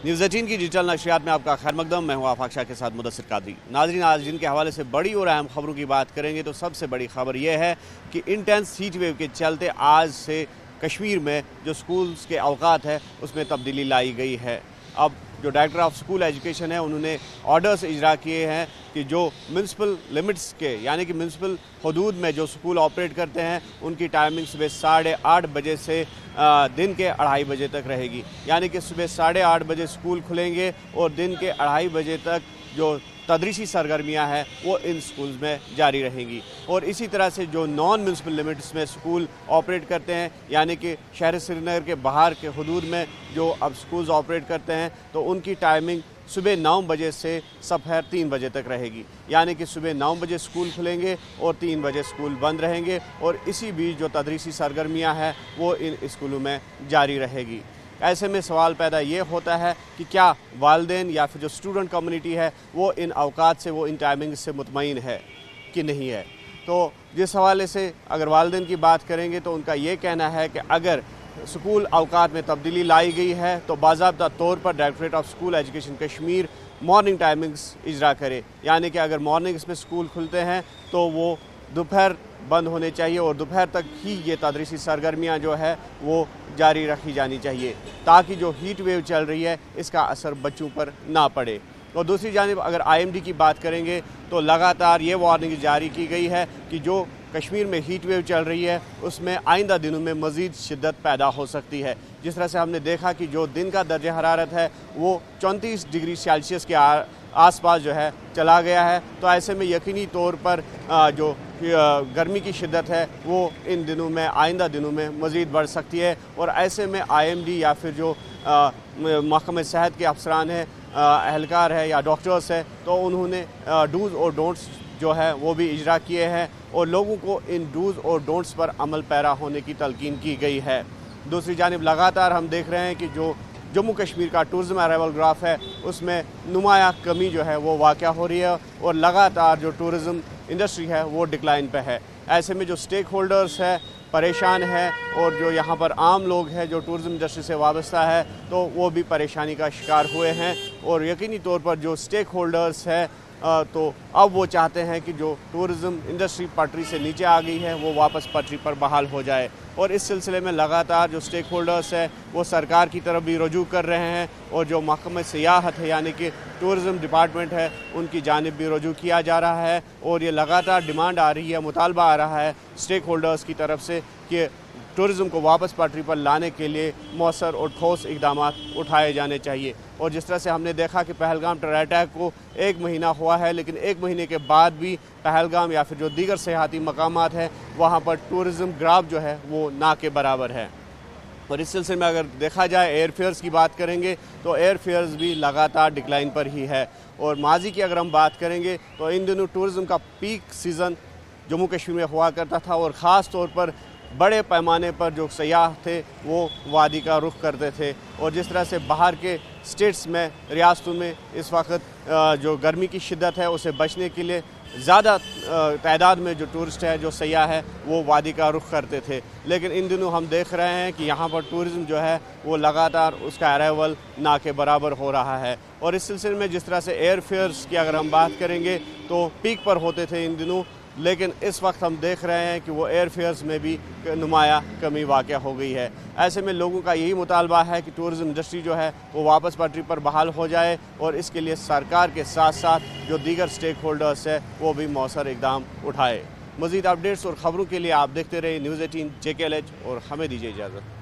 News 18 की digital नशरियात में आपका खैर मकदम। मैं हूं आफाक शाह के साथ मुदस्सिर कादरी। नाज़रीन, आज जिनके हवाले से बड़ी और अहम खबरों की बात करेंगे तो सबसे बड़ी खबर यह है कि इंटेंस हीट वेव के चलते आज से कश्मीर में जो स्कूल्स के अवकात है उसमें तब्दीली लाई गई है। अब जो डायरेक्टर ऑफ स्कूल एजुकेशन है उन्होंने ऑर्डर्स इजरा किए हैं कि जो म्यूनसिपल लिमिट्स के यानी कि म्यूनसिपल हदूद में जो स्कूल ऑपरेट करते हैं उनकी टाइमिंग सुबह 8:30 बजे से दिन के 2:30 बजे तक रहेगी। यानी कि सुबह 8:30 बजे स्कूल खुलेंगे और दिन के 2:30 बजे तक जो तदरीसी सरगर्मियाँ हैं वो इन स्कूल्स में जारी रहेंगी। और इसी तरह से जो नॉन म्यूनसिपल लिमिट्स में स्कूल ऑपरेट करते हैं यानी कि शहर श्रीनगर के बाहर के हदूद में जो अब स्कूल्स ऑपरेट करते हैं तो उनकी टाइमिंग सुबह 9 बजे से दोपहर 3 बजे तक रहेगी। यानी कि सुबह 9 बजे स्कूल खुलेंगे और 3 बजे स्कूल बंद रहेंगे और इसी बीच जो तदरीसी सरगर्मियाँ हैं वो इन स्कूलों में जारी रहेगी। ऐसे में सवाल पैदा ये होता है कि क्या वालिदैन या फिर जो स्टूडेंट कम्युनिटी है वो इन अवकात से, वो इन टाइमिंग से मुतमईन है कि नहीं है। तो जिस हवाले से अगर वालिदैन की बात करेंगे तो उनका ये कहना है कि अगर स्कूल अवकात में तब्दीली लाई गई है तो बाज़ाब्ता तौर पर directorate of school education Kashmir morning timings इजरा करे। यानी कि अगर मॉर्निंग्स में स्कूल खुलते हैं तो वो दोपहर बंद होने चाहिए और दोपहर तक ही ये तदरीसी सरगर्मियाँ जो है वो जारी रखी जानी चाहिए ताकि जो हीट वेव चल रही है इसका असर बच्चों पर ना पड़े। और दूसरी जानिब अगर IMD की बात करेंगे तो लगातार ये वार्निंग जारी की गई है कि जो कश्मीर में हीट वेव चल रही है उसमें आइंदा दिनों में मज़ीद शिद्दत पैदा हो सकती है। जिस तरह से हमने देखा कि जो दिन का दर्जा हरारत है वो 34 डिग्री सेल्सियस के आसपास जो है चला गया है। तो ऐसे में यकीनी तौर पर जो गर्मी की शिद्दत है वो इन दिनों में, आइंदा दिनों में मज़ीद बढ़ सकती है। और ऐसे में IMD या फिर जो महकमे सेहत के अफसरान हैं, अहलकार है या डॉक्टर्स है, तो उन्होंने डूज़ और डोंट्स जो है वो भी इजरा किए हैं और लोगों को इन डूज़ और डोंट्स पर अमल पैरा होने की तलकीन की गई है। दूसरी जानिब लगातार हम देख रहे हैं कि जो जम्मू कश्मीर का टूरिज़म अराइवल ग्राफ है उसमें नुमाया कमी जो है वो वाक़या हो रही है और लगातार जो टूरिज़म इंडस्ट्री है वो डिक्लाइन पे है। ऐसे में जो स्टेक होल्डर्स है परेशान है और जो यहाँ पर आम लोग हैं जो टूरिज़म इंडस्ट्री से वाबस्ता है तो वो भी परेशानी का शिकार हुए हैं। और यकीनी तौर पर जो स्टेक होल्डर्स है तो अब वो चाहते हैं कि जो टूरिज़म इंडस्ट्री पटरी से नीचे आ गई है वो वापस पटरी पर बहाल हो जाए। और इस सिलसिले में लगातार जो स्टेक होल्डर्स है वो सरकार की तरफ भी रुजू कर रहे हैं और जो महकमा सियाहत है यानी कि टूरिज़म डिपार्टमेंट है उनकी जानिब भी रुजू किया जा रहा है। और ये लगातार डिमांड आ रही है, मुतालबा आ रहा है स्टेक होल्डर्स की तरफ से कि टूरिज़म को वापस पटरी पर लाने के लिए मौसर और ठोस इक़दाम उठाए जाने चाहिए। और जिस तरह से हमने देखा कि पहलगाम टेरर अटैक को 1 महीना हुआ है लेकिन 1 महीने के बाद भी पहलगाम या फिर जो दीगर सियाहती मकामात हैं वहाँ पर टूरिज़म ग्राफ जो है वो ना के बराबर है। और इस सिलसिले में अगर देखा जाए एयरफेयर्स की बात करेंगे तो एयरफेयर्स भी लगातार डिक्लाइन पर ही है। और माजी की अगर हम बात करेंगे तो इन दिनों टूरिज़म का पीक सीज़न जम्मू कश्मीर में हुआ करता था और ख़ास तौर पर बड़े पैमाने पर जो सयाह थे वो वादी का रुख करते थे। और जिस तरह से बाहर के स्टेट्स में, रियासतों में इस वक्त जो गर्मी की शिद्दत है उसे बचने के लिए ज़्यादा तादाद में जो टूरिस्ट है, जो सयाह है वो वादी का रुख करते थे। लेकिन इन दिनों हम देख रहे हैं कि यहाँ पर टूरिज़म जो है वो लगातार उसका अराइवल ना के बराबर हो रहा है। और इस सिलसिले में जिस तरह से एयरफेयर्स की अगर हम बात करेंगे तो पीक पर होते थे इन दिनों, लेकिन इस वक्त हम देख रहे हैं कि वो एयरफेयर्स में भी नुमाया कमी वाक़या हो गई है। ऐसे में लोगों का यही मुतालबा है कि टूरिज़म इंडस्ट्री जो है वो वापस पटरी पर बहाल हो जाए और इसके लिए सरकार के साथ साथ जो दीगर स्टेक होल्डर्स है वो भी मौसर इक़दाम उठाए। मज़ीद अपडेट्स और ख़बरों के लिए आप देखते रहे न्यूज़ 18 JKLH और हमें दीजिए इजाज़त।